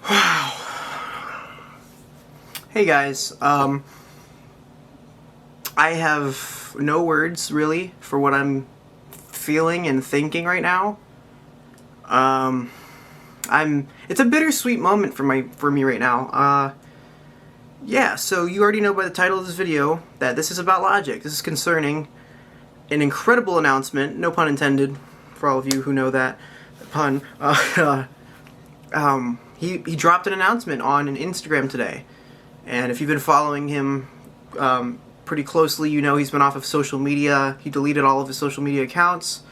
Wow. Hey guys, I have no words really for what I'm feeling and thinking right now. It's a bittersweet moment for me right now. Yeah, so you already know by the title of this video that this is about Logic. This is concerning an incredible announcement, no pun intended, for all of you who know that pun. He dropped an announcement on an Instagram today. And if you've been following him pretty closely, you know he's been off of social media. He deleted all of his social media accounts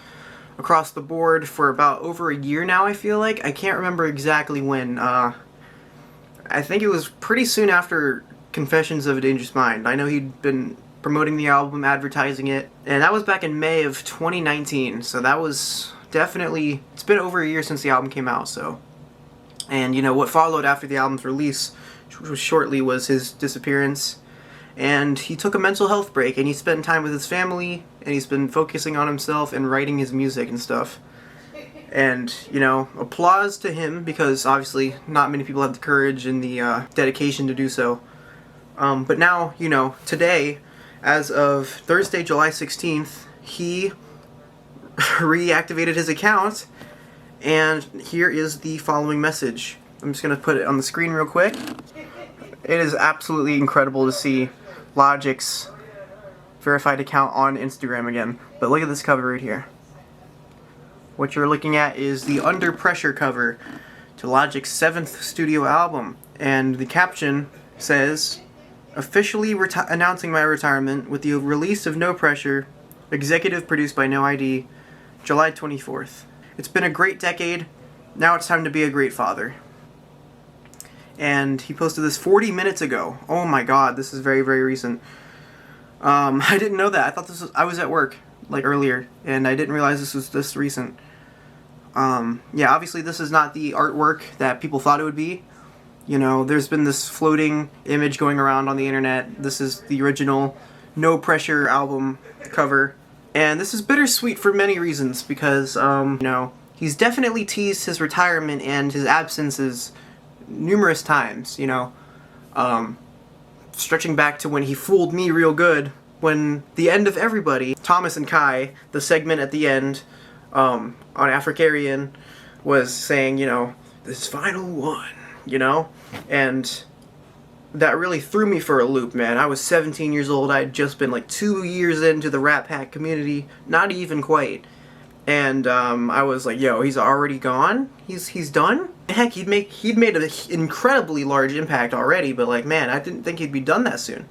across the board for about over a year now, I feel like. I can't remember exactly when. I think it was pretty soon after Confessions of a Dangerous Mind. I know he'd been promoting the album, advertising it, and that was back in May of 2019, so that was definitely, it's been over a year since the album came out, so. And you know, what followed after the album's release shortly was his disappearance, and he took a mental health break, and he spent time with his family, and he's been focusing on himself and writing his music and stuff. And, you know, applause to him, because obviously not many people have the courage and the dedication to do so. But now, you know, today, as of Thursday, July 16th, he reactivated his account, and here is the following message. I'm just going to put it on the screen real quick. It is absolutely incredible to see Logic's verified account on Instagram again. But look at this cover right here. What you're looking at is the Under Pressure cover to Logic's 7th studio album. And the caption says, "Officially announcing my retirement with the release of No Pressure, executive produced by No ID, July 24th. It's been a great decade. Now it's time to be a great father." And he posted this 40 minutes ago. Oh my god, this is very, very recent. I didn't know that. I thought I was at work, like, earlier, and I didn't realize this was this recent. Yeah, obviously this is not the artwork that people thought it would be. You know, there's been this floating image going around on the internet. This is the original No Pressure album cover. And this is bittersweet for many reasons, because, you know, he's definitely teased his retirement and his absences numerous times, you know. Stretching back to when he fooled me real good, when the end of Everybody, Thomas and Kai, the segment at the end, on Africarian, was saying, you know, this final one, you know? And that really threw me for a loop, man. I was 17 years old. I had just been like 2 years into the Rattpack community, not even quite. And I was like, yo, he's already gone? He's done? Heck, he'd made an incredibly large impact already, but like, man, I didn't think he'd be done that soon.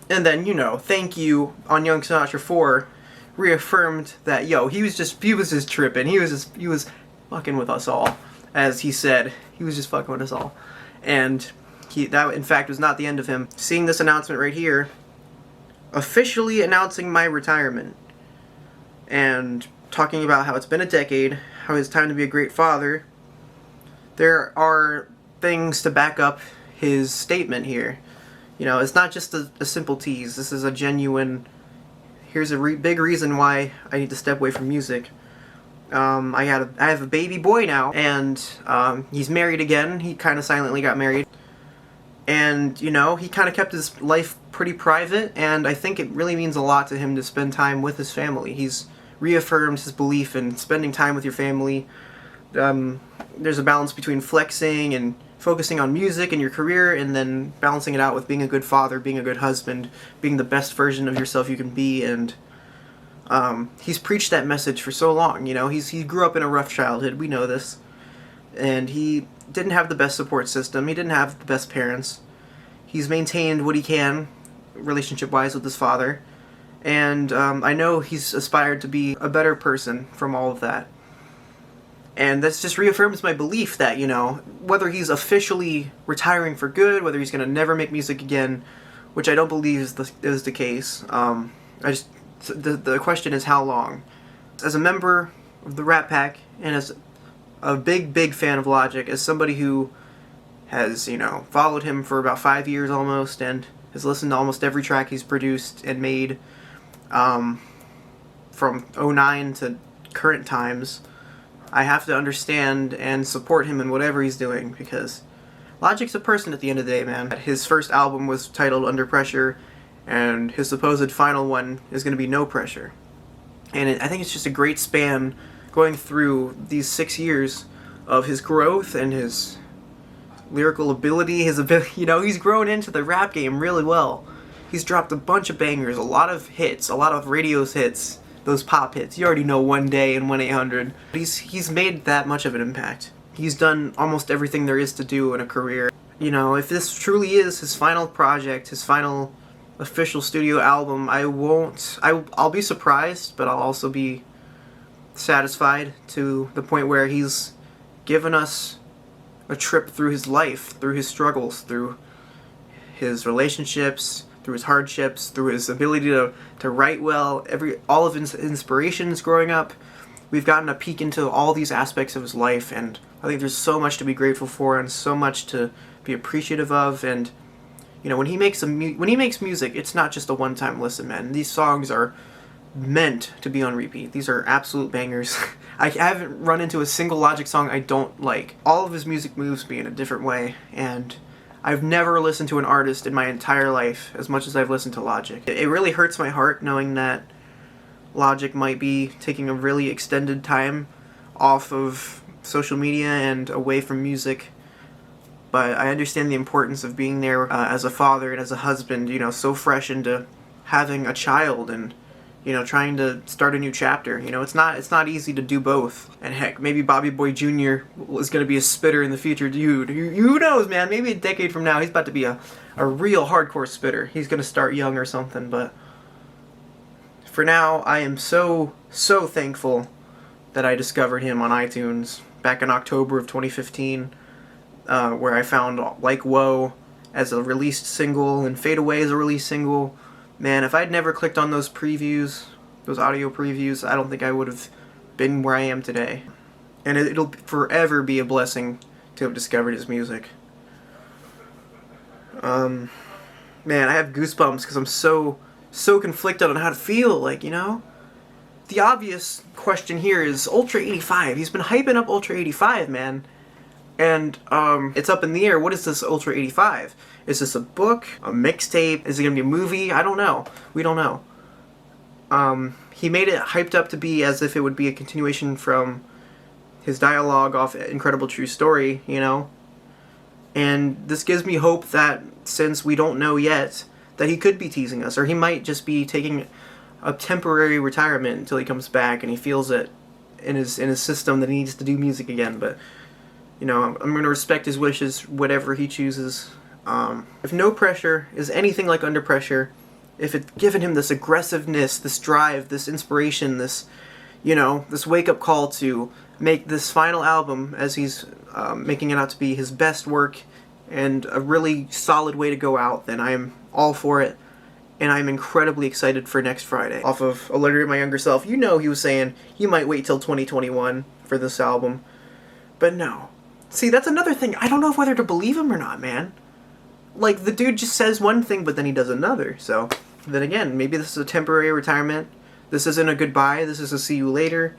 And then, you know, Thank You on Young Sinatra 4 reaffirmed that, yo, he was just tripping. He was fucking with us all, as he said. He was just fucking with us all. And that, in fact, was not the end of him. Seeing this announcement right here, officially announcing my retirement, and talking about how it's been a decade, how it's time to be a great father, there are things to back up his statement here. You know, it's not just a simple tease. This is a genuine, here's a big reason why I need to step away from music. I have a baby boy now, and he's married again. He kind of silently got married. And, you know, he kind of kept his life pretty private, and I think it really means a lot to him to spend time with his family. He's reaffirmed his belief in spending time with your family. There's a balance between flexing and focusing on music and your career, and then balancing it out with being a good father, being a good husband, being the best version of yourself you can be. And he's preached that message for so long. You know, he grew up in a rough childhood, we know this, and he didn't have the best support system. He didn't have the best parents. He's maintained what he can relationship-wise with his father, and I know he's aspired to be a better person from all of that. And this just reaffirms my belief that, you know, whether he's officially retiring for good, whether he's going to never make music again, which I don't believe is the case, the question is how long. As a member of the Rattpack, and as a big fan of Logic, as somebody who has, you know, followed him for about 5 years almost, and has listened to almost every track he's produced and made, from '09 to current times, I have to understand and support him in whatever he's doing, because Logic's a person at the end of the day, man. His first album was titled Under Pressure, and his supposed final one is going to be No Pressure. And I think it's just a great span going through these 6 years of his growth and his lyrical ability, his ability, he's grown into the rap game really well. He's dropped a bunch of bangers, a lot of hits, a lot of radio's hits, those pop hits. You already know One Day and 1-800. He's made that much of an impact. He's done almost everything there is to do in a career. If this truly is his final project, his final official studio album, I'll be surprised, but I'll also be satisfied to the point where he's given us a trip through his life, through his struggles, through his relationships, through his hardships, through his ability to write well, all of his inspirations growing up. We've gotten a peek into all these aspects of his life, and I think there's so much to be grateful for and so much to be appreciative of. And when he makes music, it's not just a one-time listen, man. These songs are meant to be on repeat. These are absolute bangers. I haven't run into a single Logic song I don't like. All of his music moves me in a different way, and I've never listened to an artist in my entire life as much as I've listened to Logic. It really hurts my heart knowing that Logic might be taking a really extended time off of social media and away from music, but I understand the importance of being there as a father and as a husband, so fresh into having a child and trying to start a new chapter. It's not easy to do both. And heck, maybe Bobby Boy Jr. is going to be a spitter in the future. Dude, who knows, man? Maybe a decade from now, he's about to be a real hardcore spitter. He's going to start young or something, but for now, I am so thankful that I discovered him on iTunes back in October of 2015, where I found Like Whoa as a released single and Fade Away as a released single. Man, if I'd never clicked on those previews, those audio previews, I don't think I would have been where I am today. And it'll forever be a blessing to have discovered his music. Man, I have goosebumps because I'm so conflicted on how to feel, The obvious question here is Ultra 85. He's been hyping up Ultra 85, man. And it's up in the air. What is this Ultra 85? Is this a book? A mixtape? Is it going to be a movie? I don't know. We don't know. He made it hyped up to be as if it would be a continuation from his dialogue off Incredible True Story, And this gives me hope that, since we don't know yet, that he could be teasing us. Or he might just be taking a temporary retirement until he comes back and he feels it in his system that he needs to do music again. But I'm going to respect his wishes, whatever he chooses. If No Pressure is anything like Under Pressure, if it's given him this aggressiveness, this drive, this inspiration, this wake-up call to make this final album, as he's making it out to be his best work and a really solid way to go out, then I'm all for it. And I'm incredibly excited for next Friday. Off of A Letter to My Younger Self, he was saying he might wait till 2021 for this album. But no. See, that's another thing. I don't know whether to believe him or not, man. The dude just says one thing, but then he does another. So, then again, maybe this is a temporary retirement. This isn't a goodbye. This is a see you later.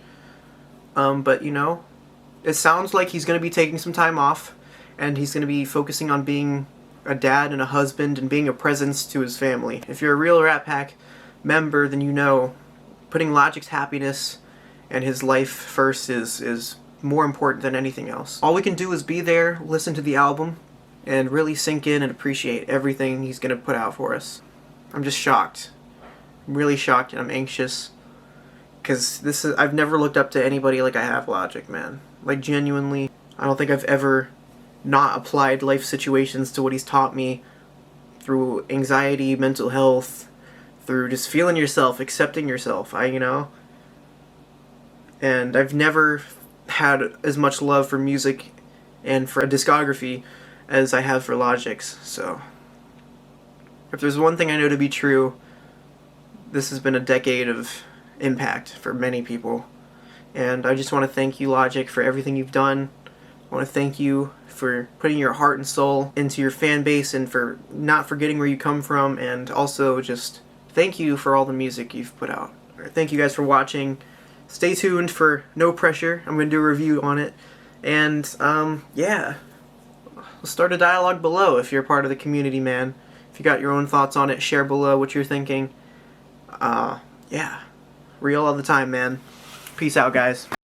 But, it sounds like he's going to be taking some time off, and he's going to be focusing on being a dad and a husband and being a presence to his family. If you're a real Rattpack member, then putting Logic's happiness and his life first is more important than anything else. All we can do is be there, listen to the album, and really sink in and appreciate everything he's going to put out for us. I'm just shocked. I'm really shocked, and I'm anxious. Because I've never looked up to anybody like I have Logic, man. Genuinely, I don't think I've ever not applied life situations to what he's taught me through anxiety, mental health, through just feeling yourself, accepting yourself, and I've never had as much love for music and for a discography as I have for Logic's. So if there's one thing I know to be true, this has been a decade of impact for many people. And I just want to thank you, Logic, for everything you've done. I want to thank you for putting your heart and soul into your fan base and for not forgetting where you come from, and also just thank you for all the music you've put out. Thank you guys for watching. stay tuned for No Pressure. I'm going to do a review on it. And, yeah. Let's start a dialogue below if you're part of the community, man. If you got your own thoughts on it, share below what you're thinking. Yeah. Real all the time, man. Peace out, guys.